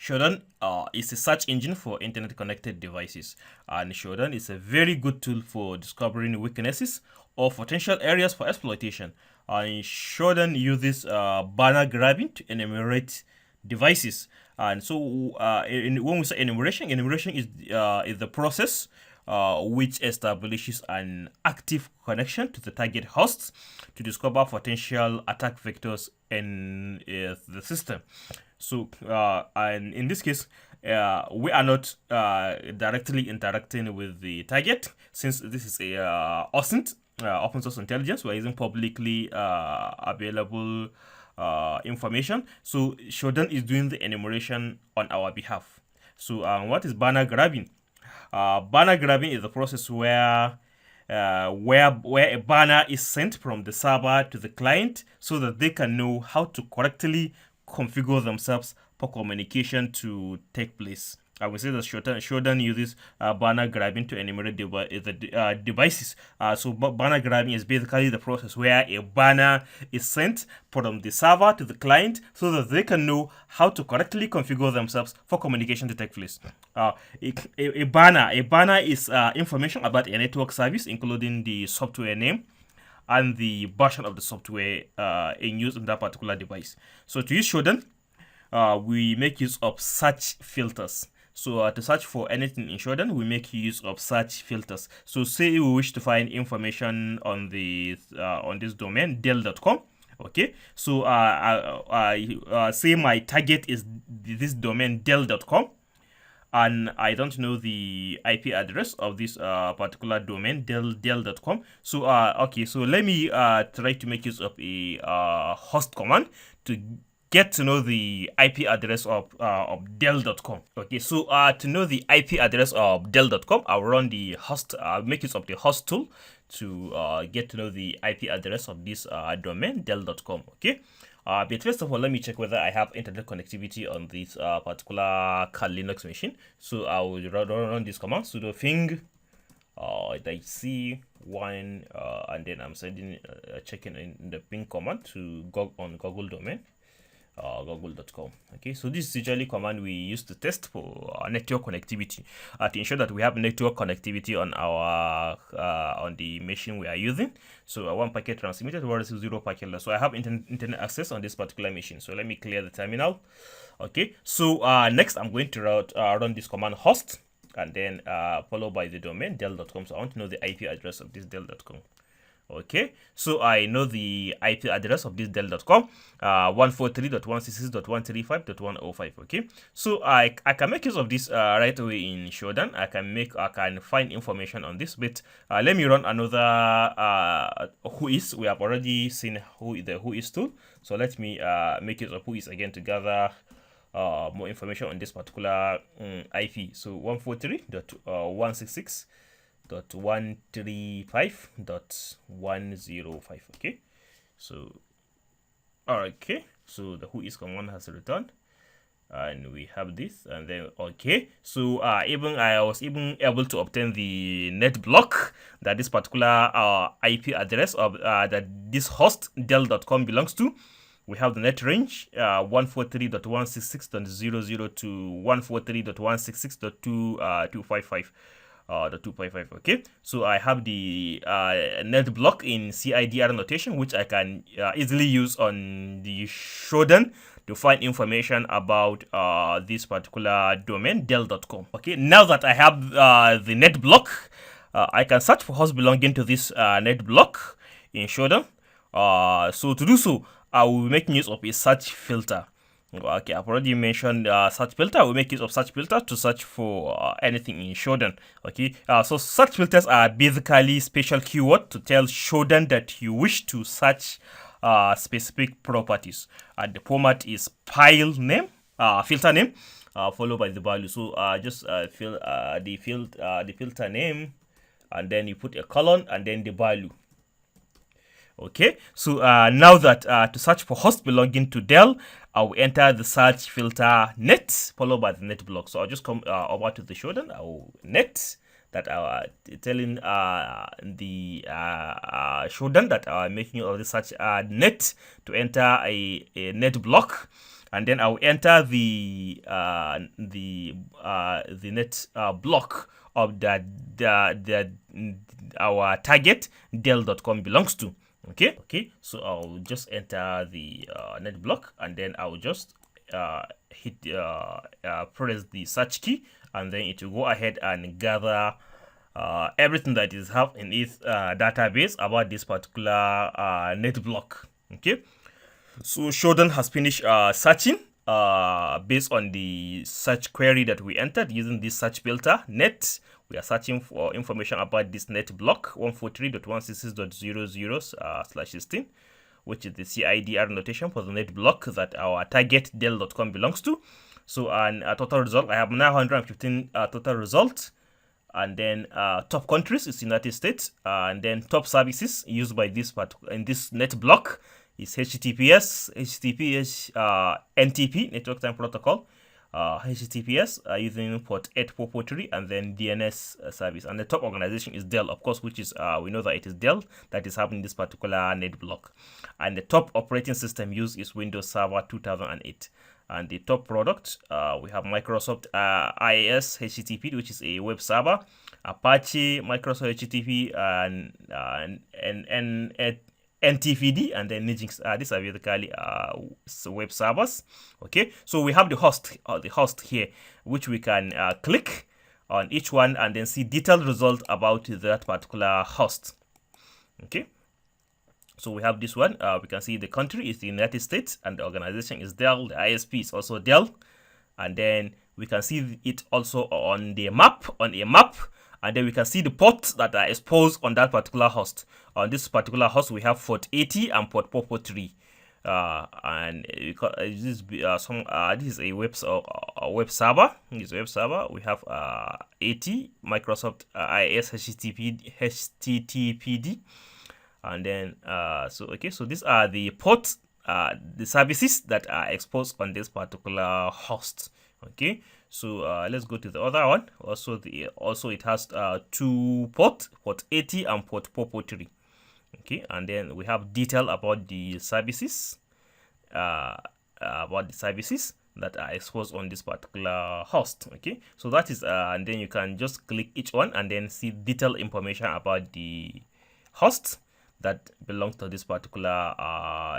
Shodan is a search engine for internet-connected devices, and Shodan is a very good tool for discovering weaknesses or potential areas for exploitation. And Shodan uses banner grabbing to enumerate devices. And so, when we say enumeration, enumeration is the process which establishes an active connection to the target hosts to discover potential attack vectors in the system. So, and in this case, we are not directly interacting with the target, since this is a OSINT, open source intelligence. We're using publicly available information. So Shodan is doing the enumeration on our behalf. So what is banner grabbing? Banner grabbing is the process where a banner is sent from the server to the client so that they can know how to correctly configure themselves for communication to take place. I would say that Shodan uses banner grabbing to enumerate the devices. So banner grabbing is basically the process where a banner is sent from the server to the client so that they can know how to correctly configure themselves for communication to take place. A banner is information about a network service, including the software name and the version of the software in use in that particular device. So to use Shodan, we make use of search filters. So to search for anything in Shodan, we make use of search filters. So say we wish to find information on this domain, Dell.com. Okay, so say my target is this domain, Dell.com, and I don't know the IP address of this particular domain, Dell.com. So okay, so let me try to make use of a host command to get to know the IP address of Dell.com. Okay, so to know the IP address of Dell.com, I'll run the host, make use of the host tool to get to know the IP address of this domain, Dell.com. Okay, but first of all, let me check whether I have internet connectivity on this particular Linux machine. So I will run this command, sudo ping .c1, and then I'm sending checking in the ping command to Google domain. Google.com. Okay, so this is usually command we use to test for network connectivity to ensure that we have network connectivity on our on the machine we are using. So one packet transmitted versus 0 packet loss. So I have internet access on this particular machine. So let me clear the terminal. Okay, so next I'm going to run this command host, and then followed by the domain Dell.com. So I want to know the IP address of this Dell.com. Okay, so I know the IP address of this Dell.com, 143.166.135.105. Okay, so I can make use of this right away in Shodan. I can find information on this, but let me run another whois. We have already seen the whois tool, so let me make use of whois again to gather more information on this particular IP. So 143.166.135.105. Okay, so okay, so the whois command has returned, and we have this, and then okay, so I was even able to obtain the net block that this particular IP address of that this host Dell.com belongs to. We have the net range 143.166.00 to 143.166.255. The 255. Okay, so I have the net block in CIDR notation, which I can easily use on the Shodan to find information about this particular domain, Dell.com. Okay, now that I have the net block, I can search for hosts belonging to this net block in Shodan. So to do so, I will be making use of a search filter. Okay, I've already mentioned search filter. We make use of search filter to search for anything in Shodan. Okay, so search filters are basically special keyword to tell Shodan that you wish to search specific properties. The format is file name, filter name, followed by the value. So just fill the filter name, and then you put a colon and then the value. Okay, so now that to search for host belonging to Dell, I will enter the search filter net followed by the net block. So I'll just come over to the Shodan. I will net that telling the Shodan that I'm making all the search net to enter a net block, and then I'll enter the net block of that our target Dell.com belongs to. Okay, so I'll just enter the net block, and then I'll just hit press the search key, and then it will go ahead and gather everything that is have in its database about this particular net block. Okay, so Shodan has finished searching based on the search query that we entered using this search filter net. We are searching for information about this net block 143.166.00/16, which is the CIDR notation for the net block that our target Dell.com belongs to. So, and total result, I have now 115 total results. And then top countries is United States, and then top services used by this part in this net block is HTTPS, NTP, Network Time Protocol, HTTPS using port 8443, and then DNS service. And the top organization is Dell, of course, which is we know that it is Dell that is having this particular net block. And the top operating system used is Windows Server 2008. And the top product, we have Microsoft IIS HTTP, which is a web server, Apache, Microsoft HTTP, and NTFD, and then Nginx. These are basically web servers. Okay, so we have the host here, which we can click on each one and then see detailed result about that particular host. Okay. So we have this one. We can see the country is the United States, and the organization is Dell. The ISP is also Dell, and then we can see it also on the map. And then we can see the ports that are exposed on that particular host. On this particular host, we have port 80 and port 443. And this is a web server. This is a web server. We have 80 Microsoft IIS HTTPD. And then so these are the ports, the services that are exposed on this particular host. Okay, so let's go to the other one. Also it has two ports, port 80 and port 443. Okay, and then we have detail about the services that are exposed on this particular host. Okay, so that is and then you can just click each one and then see detailed information about the host that belongs to this particular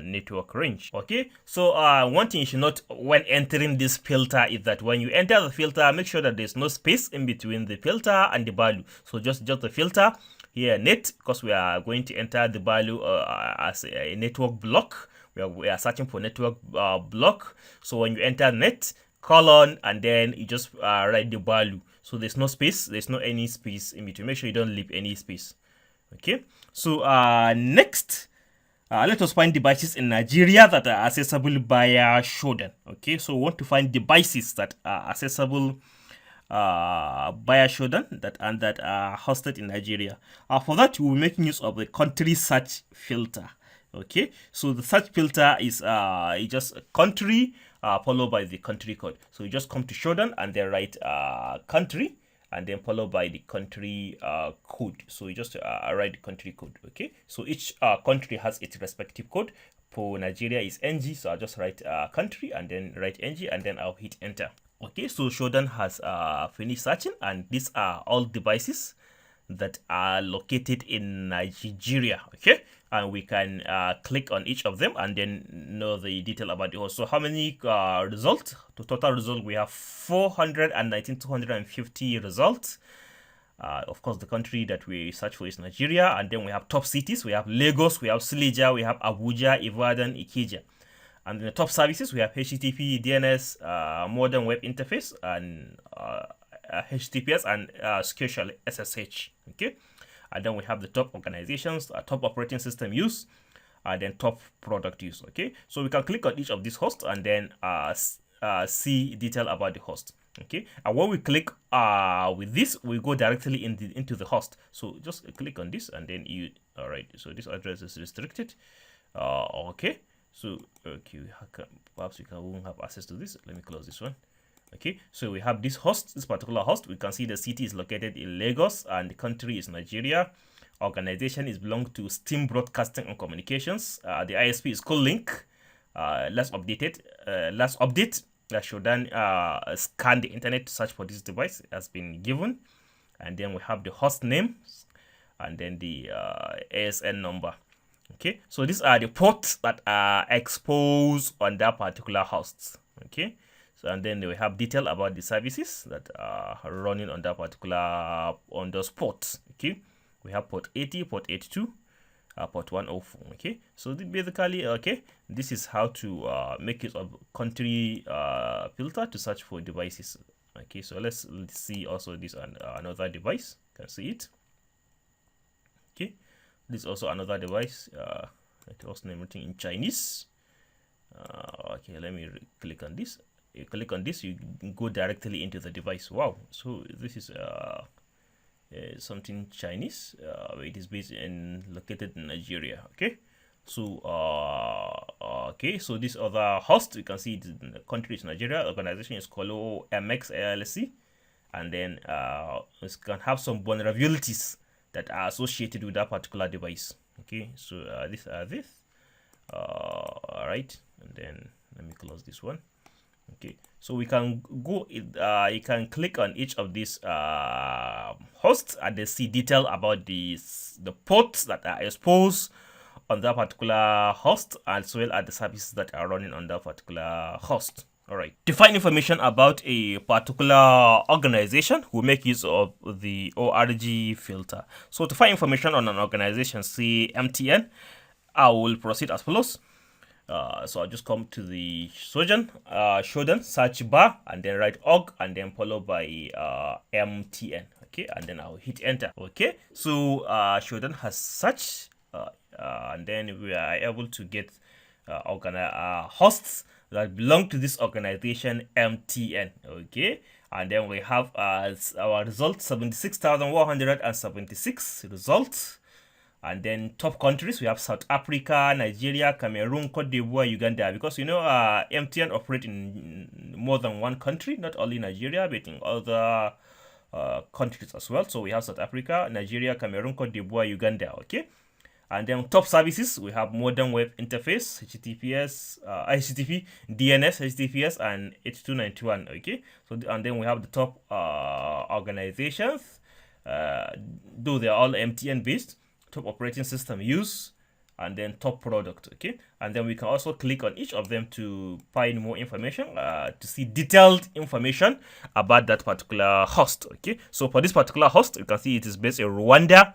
network range. Okay, so one thing you should note when entering this filter is that when you enter the filter, make sure that there's no space in between the filter and the value. So just the filter here, net, because we are going to enter the value as a network block. We are searching for network block. So when you enter net, colon, and then you just write the value. So there's no space, there's no any space in between. Make sure you don't leave any space. Okay, so next, let us find devices in Nigeria that are accessible via Shodan. Okay, so we want to find devices that are accessible via Shodan that are hosted in Nigeria. For that, we'll be making use of the country search filter. Okay, so the search filter is just a country followed by the country code. So you just come to Shodan and then write country, and then followed by the country code. So you just write the country code. Okay, so each country has its respective code. For Nigeria is NG, so I'll just write country and then write NG, and then I'll hit enter. Okay, so Shodan has finished searching, and these are all devices that are located in Nigeria. Okay, and we can click on each of them and then know the detail about the host. So how many results? The total result, we have 419,250 results. Of course, the country that we search for is Nigeria, and then we have top cities. We have Lagos, we have Suleja, we have Abuja, Ibadan, Ikeja. And in the top services, we have HTTP, DNS, modern web interface, and HTTPS, and SQL SSH. Okay, and then we have the top organizations, top operating system use, and then top product use. Okay, so we can click on each of these hosts and then see detail about the host. Okay, and when we click with this, we go directly into the host. So just click on this, and then you so this address is restricted. Okay, so okay, perhaps we won't have access to this. Let me close this one. Okay, so we have this host, this particular host. We can see the city is located in Lagos and the country is Nigeria. Organization is belong to Steam Broadcasting and Communications. The ISP is called Link. last update, Shodan scan the internet to search for this device has been given, and then we have the host name, and then the ASN number. Okay, so these are the ports that are exposed on that particular host. Okay, so and then we have detail about the services that are running on that particular on those ports. Okay, we have port 80, port 82, port 104. Okay, so basically, okay, this is how to make use of country filter to search for devices. Okay, so let's see also this another device. You can see it. Okay, this is also another device. It was named everything in Chinese. Okay, let me click on this. You click on this, you go directly into the device. Wow, so this is something Chinese. It is based in located in Nigeria. Okay, so okay, so this other host, you can see it in the country is Nigeria. Organization is called MX LLC, and then it can have some vulnerabilities that are associated with that particular device. Okay, so these are this. All right, and then let me close this one. Okay, so we can go, you can click on each of these hosts and then see detail about the ports that are exposed on that particular host, as well as the services that are running on that particular host. All right. To find information about a particular organization, we make use of the ORG filter. So to find information on an organization, say MTN, I will proceed as follows. So I'll just come to the Shodan search bar and then write org and then followed by MTN. Okay, and then I'll hit enter. Okay, so Shodan has searched and then we are able to get hosts that belong to this organization MTN. Okay, and then we have our result 76,176 results. And then top countries, we have South Africa, Nigeria, Cameroon, Cote d'Ivoire, Uganda. Because you know, MTN operate in more than one country, not only Nigeria, but in other countries as well. So we have South Africa, Nigeria, Cameroon, Cote d'Ivoire, Uganda. Okay. And then top services, we have modern web interface, HTTPS, HTTP, DNS, HTTPS, and H291. Okay. So and then we have the top organizations, though they are all MTN based. Top operating system use, and then top product. Okay, and then we can also click on each of them to find more information, to see detailed information about that particular host. Okay, so for this particular host, you can see it is based in Rwanda,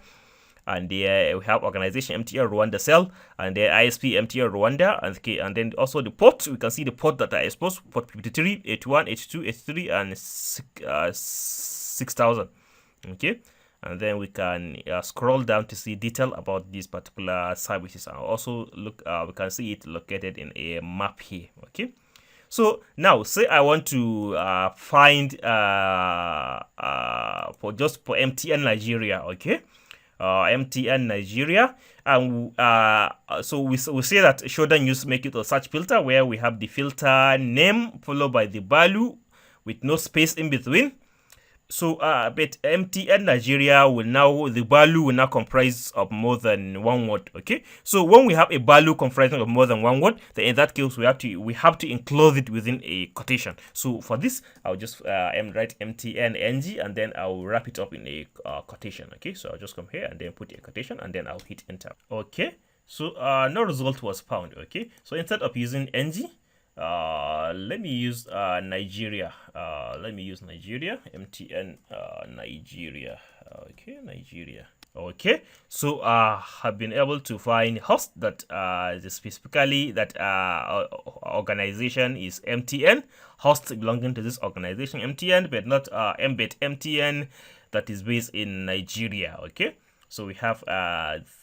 and there we have organization MTN Rwanda cell, and the ISP MTN Rwanda, and okay, and then also the port. We can see the port that are exposed: port 53, 81, 82, 83, and 6000. Okay. And then we can scroll down to see detail about these particular services, and also look, we can see it located in a map here. Okay, so now say I want to find for MTN Nigeria. Okay, MTN Nigeria, and so we say that Shodan make it a search filter where we have the filter name followed by the value with no space in between. So, but MTN Nigeria the value will now comprise of more than one word. Okay, so when we have a value comprising of more than one word, then in that case we have to enclose it within a quotation. So for this, I'll just write MTN NG and then I'll wrap it up in a quotation. Okay, so I'll just come here and then put a quotation and then I'll hit enter. Okay, so no result was found. Okay, so instead of using NG, let me use Nigeria. MTN Nigeria. Okay, Nigeria. Okay, so have been able to find host that specifically that organization is MTN, host belonging to this organization MTN, but not MTN that is based in Nigeria. Okay, so we have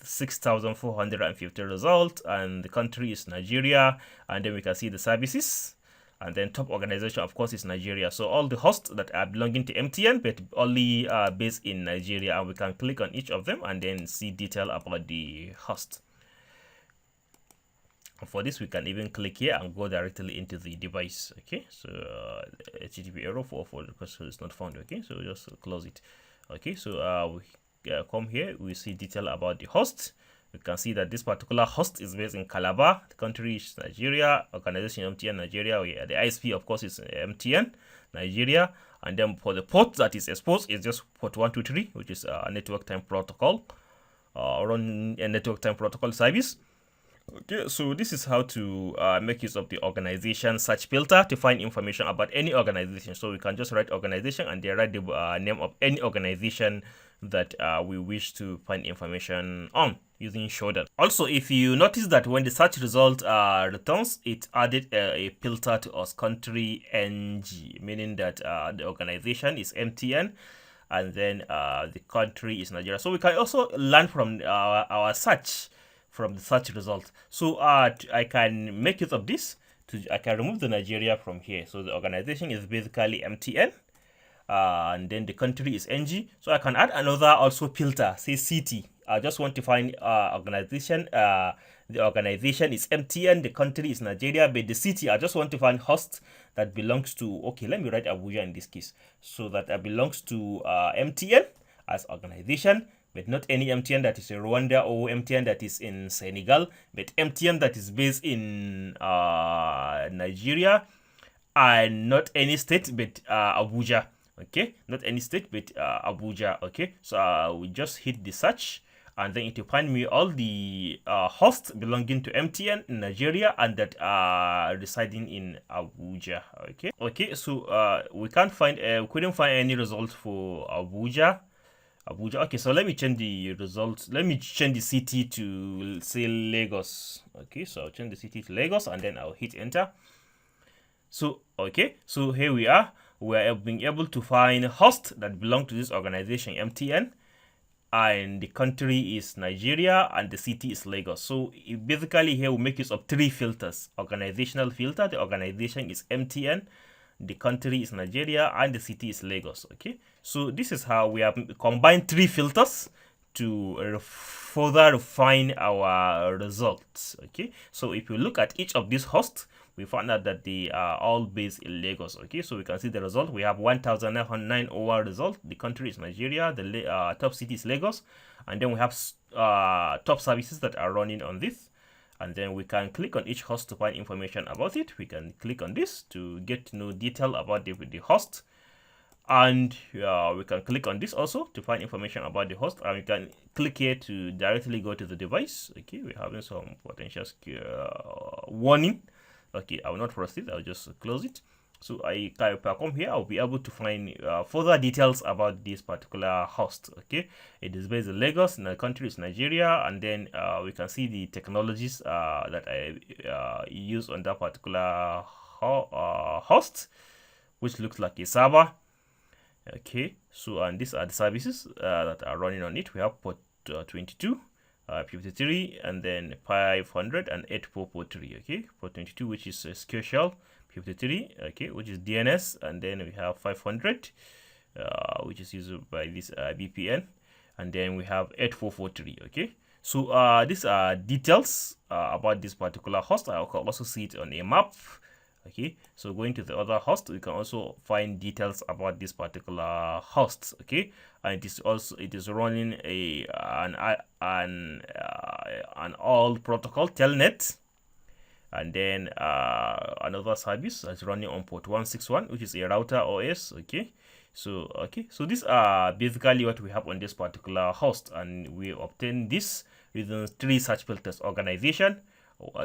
6,450 results, and the country is Nigeria, and then we can see the services, and then top organization, of course, is Nigeria. So all the hosts that are belonging to MTN, but only based in Nigeria, and we can click on each of them and then see detail about the host. For this, we can even click here and go directly into the device. Okay, so HTTP error 404 because it's not found. Okay, so just close it. Okay, so we come here, we see detail about the host, You can see that this particular host is based in Calabar. The country is Nigeria. Organization MTN Nigeria. The ISP, of course, is MTN Nigeria. And then for the port that is exposed, is just port 123, which is a network time protocol, run a network time protocol service. Okay, so this is how to make use of the organization search filter to find information about any organization. So we can just write organization and then write the name of any organization that we wish to find information on using Shodan. Also, if you notice that when the search result returns, it added a filter to us country NG, meaning that the organization is MTN and then the country is Nigeria. So we can also learn from our search from the search result. So I can make use of this. I can remove the Nigeria from here. So the organization is basically MTN. And then the country is NG. So I can add another also filter, say city. I just want to find organization. The organization is MTN, the country is Nigeria, but the city, I just want to find host that belongs to, okay, let me write Abuja in this case. So that belongs to MTN as organization, but not any MTN that is in Rwanda or MTN that is in Senegal, but MTN that is based in Nigeria, and not any state, but Abuja. Okay, not any state, but Abuja. Okay, so we just hit the search, and then it will find me all the hosts belonging to MTN in Nigeria and that are residing in Abuja. Okay, so we couldn't find any result for Abuja. Okay, so let me change the results. Let me change the city to say Lagos. Okay, so I'll change the city to Lagos and then I'll hit enter. So okay, so here we are. We are being able to find hosts that belong to this organization MTN, and the country is Nigeria and the city is Lagos. So basically here we make use of three filters. Organizational filter, the organization is MTN, the country is Nigeria, and the city is Lagos. Okay, so this is how we have combined three filters to further refine our results. Okay, so if you look at each of these hosts, we found out that they are all based in Lagos. Okay, so we can see the result. We have 1,909 OR result. The country is Nigeria. The top city is Lagos. And then we have top services that are running on this. And then we can click on each host to find information about it. We can click on this to get to know detail about the host. And we can click on this also to find information about the host. And we can click here to directly go to the device. Okay, we're having some potential warning. Okay, I will not proceed. I'll just close it. So if I come here, I'll be able to find further details about this particular host. Okay, it is based in Lagos, and the country is Nigeria, and then we can see the technologies that I use on that particular host, which looks like a server. Okay, so and these are the services that are running on it. We have port 22. 53 and then 500 and 8443. Okay, for 22, which is secure shell, 53, okay, which is DNS, and then we have 500, which is used by this VPN, and then we have 8443. Okay, so these are details about this particular host. I can also see it on a map. Okay, so going to the other host, we can also find details about this particular host. Okay, and it is running an old protocol telnet, and then another service that's running on port 161, which is a router OS. Okay, so these are basically what we have on this particular host, and we obtain this using three search filters: organization,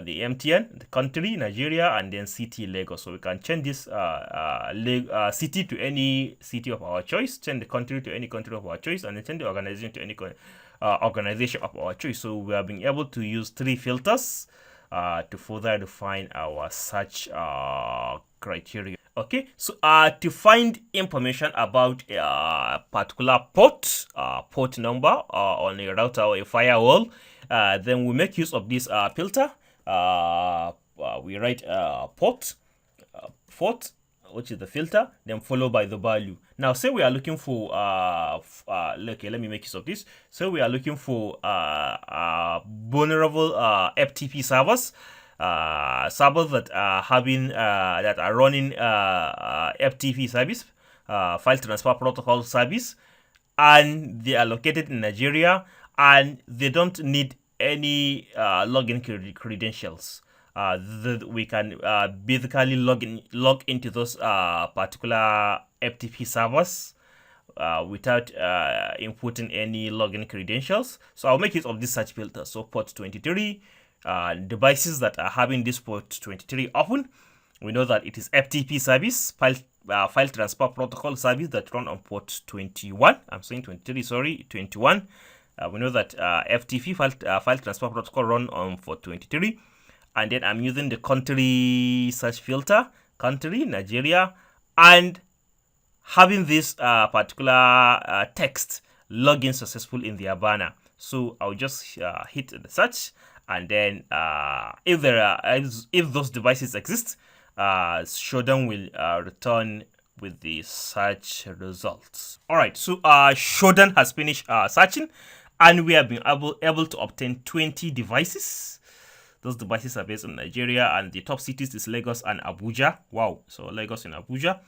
the MTN, the country Nigeria, and then city Lagos. So we can change this city to any city of our choice, change the country to any country of our choice, and then change the organization to any organization of our choice. So we have been able to use three filters to further refine our search criteria. Okay, so to find information about a particular port number on a router or a firewall, then we make use of this filter. We write port, which is the filter, then followed by the value. Now, say we are looking for okay, let me make use of this. So we are looking for vulnerable FTP servers. Servers that are having that are running FTP service, file transfer protocol service, and they are located in Nigeria, and they don't need any login credentials. We can basically log into those particular FTP servers without inputting any login credentials. So I'll make use of this search filter. So port 23, devices that are having this port 23 open, we know that it is FTP service, file transfer protocol service that run on port 21. I'm saying 23, sorry, 21. We know that FTP file transfer protocol run on port 23. And then I'm using the country search filter, country, Nigeria, and having this particular text login successful in the banner. So I'll just hit the search, and then if those devices exist, Shodan will return with the search results. All right, so Shodan has finished searching, and we have been able to obtain 20 devices. Those devices are based in Nigeria, and the top cities is Lagos and Abuja. Wow, so Lagos and Abuja.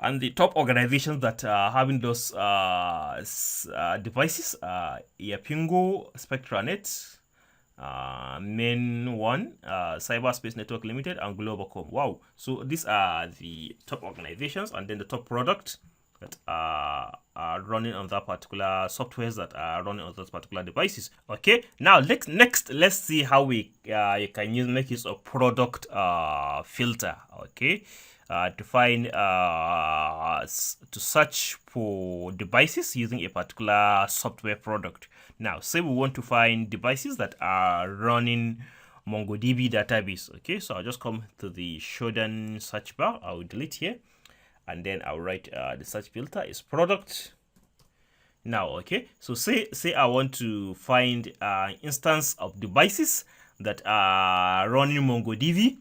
And the top organizations that are having those devices are Yapingo, Spectranet, Main One, Cyberspace Network Limited, and Globacom. Wow, so these are the top organizations, and then the top product that are running on that particular softwares that are running on those particular devices. Okay, now let's see how we you can make use of product filter. Okay, to find to search for devices using a particular software product. Now, say we want to find devices that are running MongoDB database. Okay, so I'll just come to the Shodan search bar. I'll delete here, and then I'll write the search filter is product. Now, okay, so say I want to find instance of devices that are running MongoDB.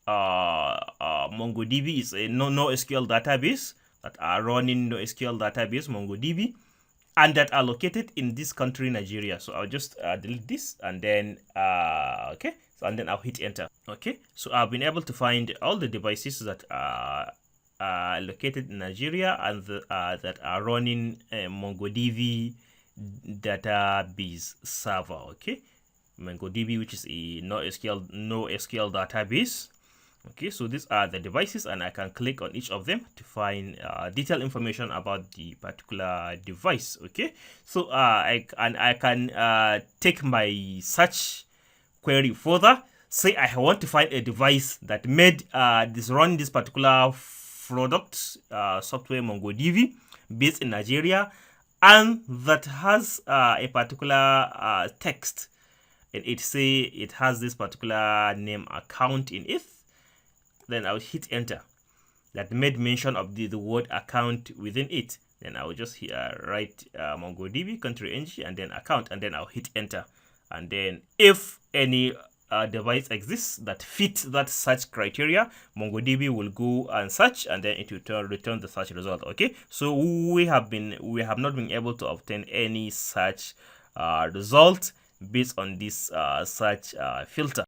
MongoDB is a NoSQL database that are running NoSQL database MongoDB, and that are located in this country, Nigeria. So I'll just delete this, and then okay, so and then I'll hit enter. Okay, so I've been able to find all the devices that are located in Nigeria and that are running MongoDB database server. Okay, MongoDB, which is a NoSQL database. Okay, so these are the devices, and I can click on each of them to find detailed information about the particular device. Okay, so I can take my search query further. Say I want to find a device that made run this particular product software MongoDB based in Nigeria, and that has a particular text, and it has this particular name account in it. Then I'll hit enter. That made mention of the word account within it. Then I'll just write MongoDB country ng and then account, and then I'll hit enter. And then if any device exists that fits that search criteria, MongoDB will go and search, and then it will return the search result. Okay, so we have not been able to obtain any search result based on this search filter.